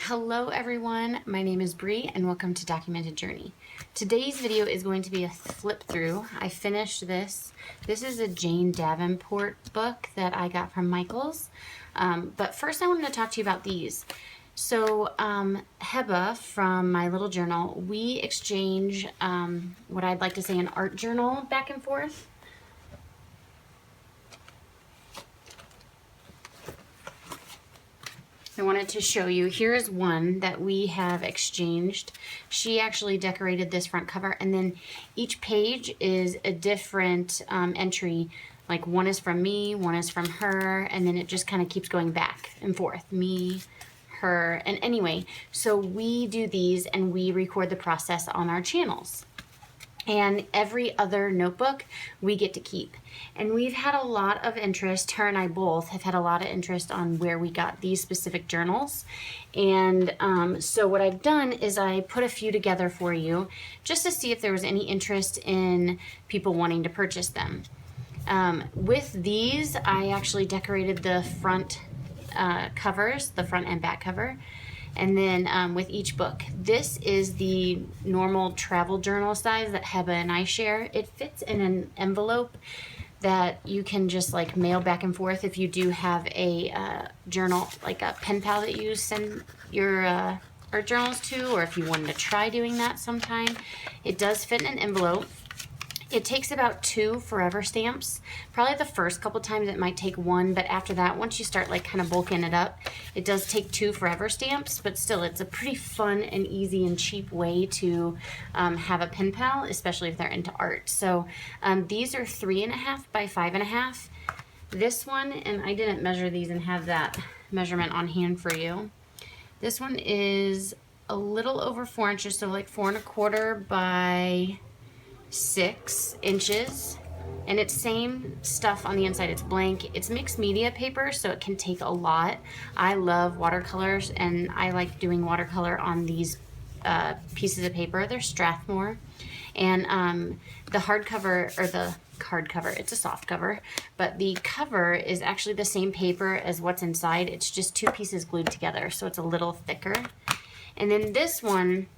Hello everyone, my name is Bree and welcome to Documented Journey. Today's video is going to be a flip through. I finished this. This is a Jane Davenport book that I got from Michael's. But first I wanted to talk to you about these. So Heba from my little journal, we exchange what I'd like to say an art journal back and forth. I wanted to show you, here's one that we have exchanged. She actually decorated this front cover, and then each page is a different entry. Like one is from me, one is from her, and then it just kind of keeps going back and forth. Me, her, and anyway, so we do these and we record the process on our channels. And every other notebook we get to keep. And we've had a lot of interest, her and I both have had a lot of interest on where we got these specific journals. And so what I've done is I put a few together for you just to see if there was any interest in people wanting to purchase them. With these, I actually decorated the front covers, the front and back cover. And then with each book, this is the normal travel journal size that Heba and I share. It fits in an envelope that you can just like mail back and forth if you do have a journal, like a pen pal that you send your art journals to, or if you wanted to try doing that sometime. It does fit in an envelope. It takes about 2 forever stamps. Probably the first couple times it might take 1, but after that, once you start like kind of bulking it up, it does take 2 forever stamps, but still it's a pretty fun and easy and cheap way to have a pen pal, especially if they're into art. So these are 3.5 by 5.5. This one, and I didn't measure these and have that measurement on hand for you. This one is a little over 4 inches, so like 4.25 by 6 inches, and it's same stuff on the inside. It's blank. It's mixed media paper, so it can take a lot. I love watercolors, and I like doing watercolor on these pieces of paper. They're Strathmore, and the hardcover, or the hardcover, it's a soft cover, but the cover is actually the same paper as what's inside. It's just 2 pieces glued together, so it's a little thicker. And then this one,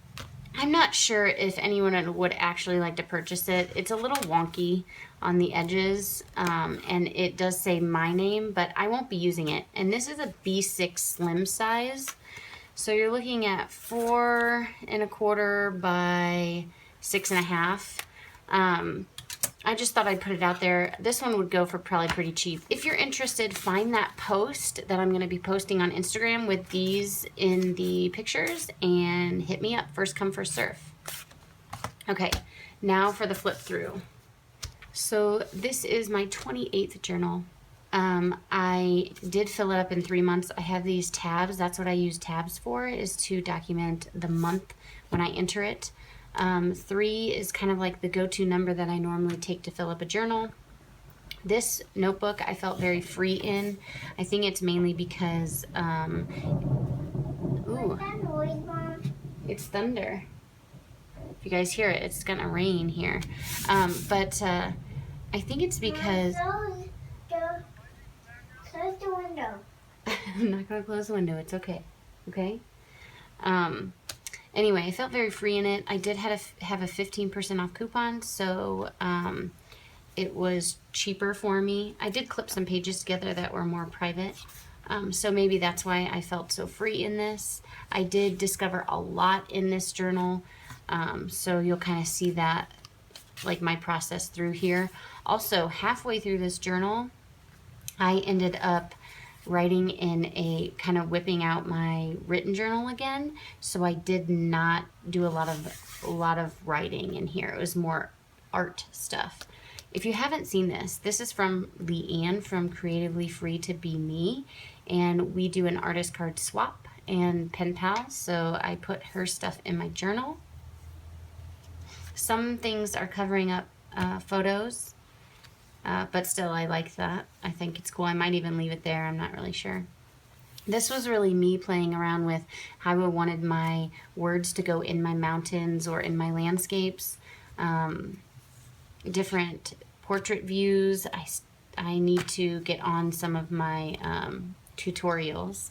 I'm not sure if anyone would actually like to purchase it. It's a little wonky on the edges, and it does say my name, but I won't be using it. And this is a B6 slim size. So you're looking at 4.25 by 6.5. I just thought I'd put it out there. This one would go for probably pretty cheap. If you're interested, find that post that I'm going to be posting on Instagram with these in the pictures and hit me up. First come, first serve. Okay, now for the flip through. So this is my 28th journal. I did fill it up in 3 months. I have these tabs. That's what I use tabs for, is to document the month when I enter it. 3 is kind of like the go-to number that I normally take to fill up a journal. This notebook I felt very free in. I think it's mainly because, ooh, it's thunder. If you guys hear it, it's gonna rain here. But I think it's because... Close the window. I'm not gonna close the window, it's okay. Okay? Anyway, I felt very free in it. I did have a 15% off coupon, so it was cheaper for me. I did clip some pages together that were more private, so maybe that's why I felt so free in this. I did discover a lot in this journal, so you'll kind of see that, like my process through here. Also, halfway through this journal, I ended up writing in a kind of whipping out my written journal again, so I did not do a lot of writing in here. It was more art stuff. If you haven't seen this, this is from Leanne from Creatively Free to Be Me, and we do an artist card swap and pen pal, so I put her stuff in my journal. Some things are covering up photos, but still I like that. I think it's cool. I might even leave it there. I'm not really sure. This was really me playing around with how I wanted my words to go in my mountains or in my landscapes. Different portrait views. I need to get on some of my tutorials.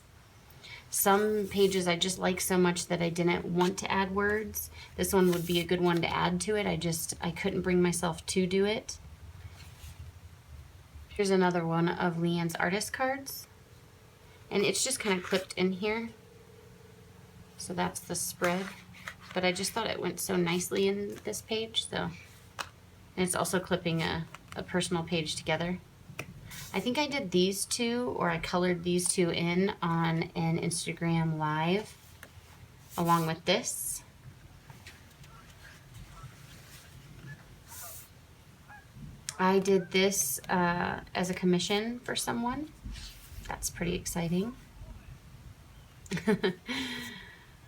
Some pages I just like so much that I didn't want to add words. This one would be a good one to add to it. I couldn't bring myself to do it. Here's another one of Leanne's artist cards. And it's just kind of clipped in here. So that's the spread. But I just thought it went so nicely in this page. So, and it's also clipping a personal page together. I think I did these two, or I colored these two in on an Instagram Live along with this. I did this as a commission for someone. That's pretty exciting.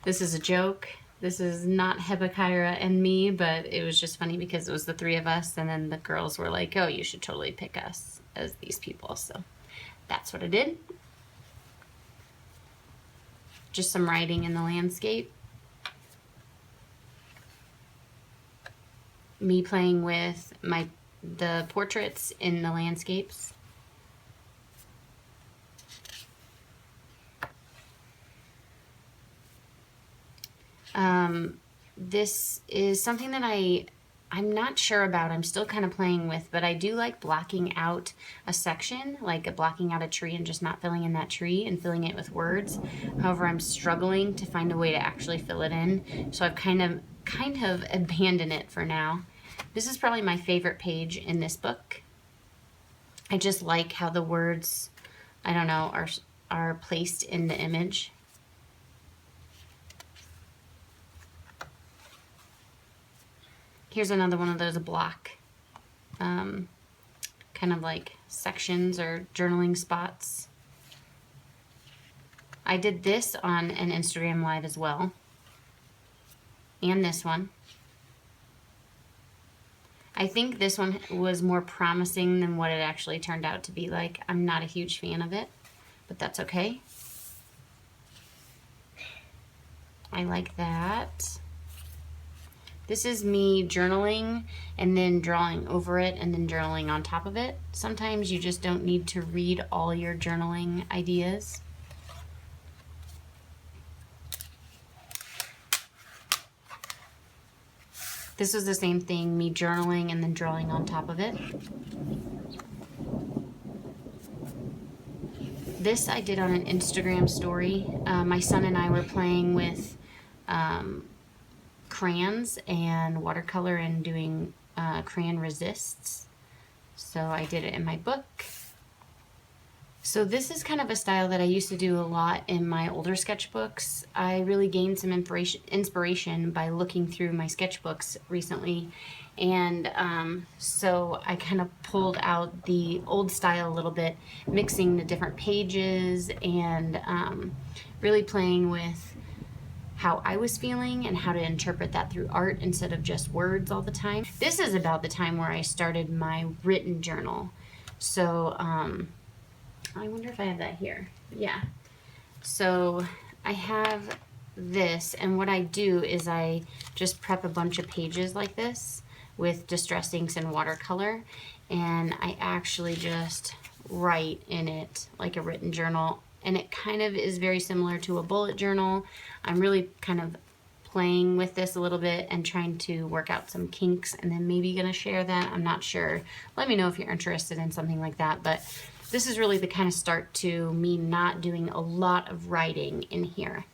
This is a joke. This is not Hebekyra and me, but it was just funny because it was the three of us, and then the girls were like, oh, you should totally pick us as these people. So that's what I did. Just some writing in the landscape. Me playing with the portraits in the landscapes. This is something that I'm not sure about. I'm still kind of playing with, but I do like blocking out a section, like blocking out a tree and just not filling in that tree and filling it with words. However, I'm struggling to find a way to actually fill it in, so I've kind of abandoned it for now. This is probably my favorite page in this book. I just like how the words, I don't know, are placed in the image. Here's another one of those block, kind of like sections or journaling spots. I did this on an Instagram Live as well, and this one. I think this one was more promising than what it actually turned out to be like. I'm not a huge fan of it, but that's okay. I like that. This is me journaling and then drawing over it and then journaling on top of it. Sometimes you just don't need to read all your journaling ideas. This was the same thing, me journaling and then drawing on top of it. This I did on an Instagram story. My son and I were playing with crayons and watercolor and doing crayon resists. So I did it in my book. So this is kind of a style that I used to do a lot in my older sketchbooks. I really gained some inspiration by looking through my sketchbooks recently. And so I kind of pulled out the old style a little bit, mixing the different pages and really playing with how I was feeling and how to interpret that through art instead of just words all the time. This is about the time where I started my written journal. So I wonder if I have that here. Yeah. So I have this, and what I do is I just prep a bunch of pages like this with distress inks and watercolor, and I actually just write in it like a written journal. And it kind of is very similar to a bullet journal. I'm really kind of playing with this a little bit and trying to work out some kinks, and then maybe gonna share that. I'm not sure. Let me know if you're interested in something like that. But this is really the kind of start to me not doing a lot of writing in here.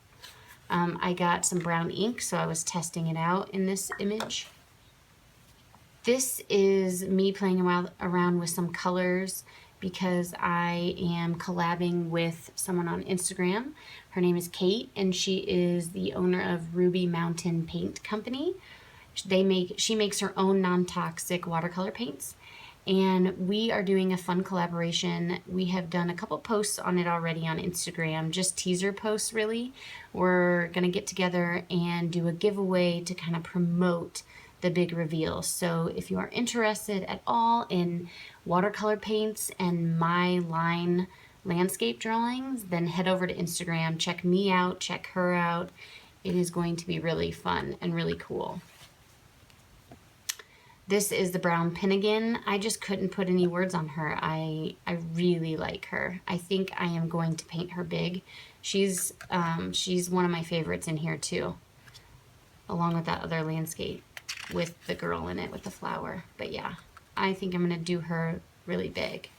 I got some brown ink, so I was testing it out in this image. This is me playing around with some colors because I am collabing with someone on Instagram. Her name is Kate, and she is the owner of Ruby Mountain Paint Company. She makes her own non-toxic watercolor paints, and we are doing a fun collaboration. We have done a couple posts on it already on Instagram, just teaser posts really. We're gonna get together and do a giveaway to kind of promote the big reveal. So if you are interested at all in watercolor paints and my line landscape drawings, then head over to Instagram, check me out, check her out. It is going to be really fun and really cool. This is the brown Pinnigan. I just couldn't put any words on her. I really like her. I think I am going to paint her big. She's one of my favorites in here too, along with that other landscape with the girl in it with the flower. But yeah, I think I'm gonna do her really big.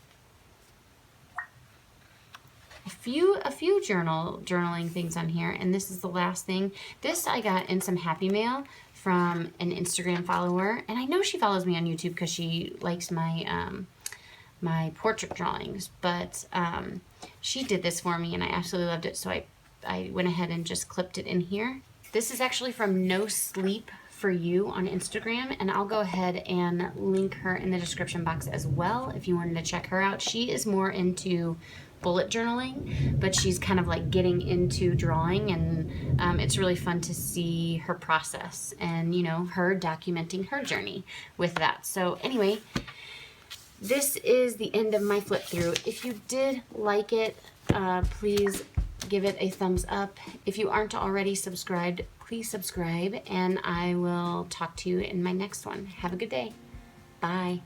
A few journaling things on here, and this is the last thing. This I got in some Happy Mail from an Instagram follower, and I know she follows me on YouTube because she likes my my portrait drawings. But she did this for me, and I absolutely loved it. So I went ahead and just clipped it in here. This is actually from No Sleep for You on Instagram, and I'll go ahead and link her in the description box as well if you wanted to check her out. She is more into bullet journaling, but she's kind of like getting into drawing, and it's really fun to see her process and, you know, her documenting her journey with that. So anyway, this is the end of my flip through. If you did like it, please give it a thumbs up. If you aren't already subscribed, please subscribe, and I will talk to you in my next one. Have a good day. Bye.